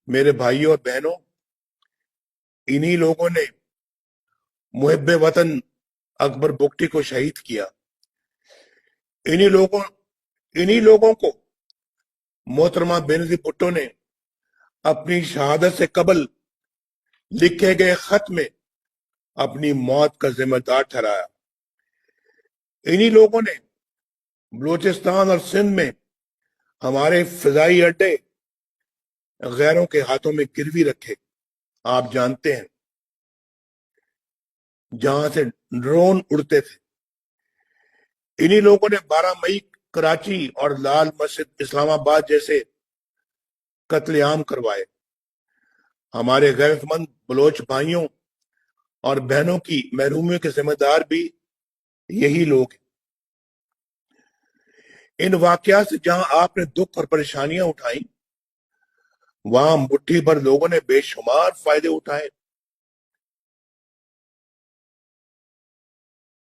میرے بھائیوں اور بہنوں، انہی لوگوں نے محب وطن اکبر بگٹی کو شہید کیا۔ انہی لوگوں کو محترمہ بینظیر بھٹو نے اپنی شہادت سے قبل لکھے گئے خط میں اپنی موت کا ذمہ دار ٹھہرایا۔ انہی لوگوں نے بلوچستان اور سندھ میں ہمارے فضائی اڈے غیروں کے ہاتھوں میں گروی رکھے۔ آپ جانتے ہیں جہاں سے ڈرون اڑتے تھے۔ انہی لوگوں نے 12 مئی کراچی اور لال مسجد اسلام آباد جیسے قتل عام کروائے۔ ہمارے غیرت مند بلوچ بھائیوں اور بہنوں کی محرومیوں کے ذمہ دار بھی یہی لوگ ہیں۔ ان واقعات سے جہاں آپ نے دکھ اور پریشانیاں اٹھائیں، وہاں مٹھی بھر لوگوں نے بے شمار فائدے اٹھائے۔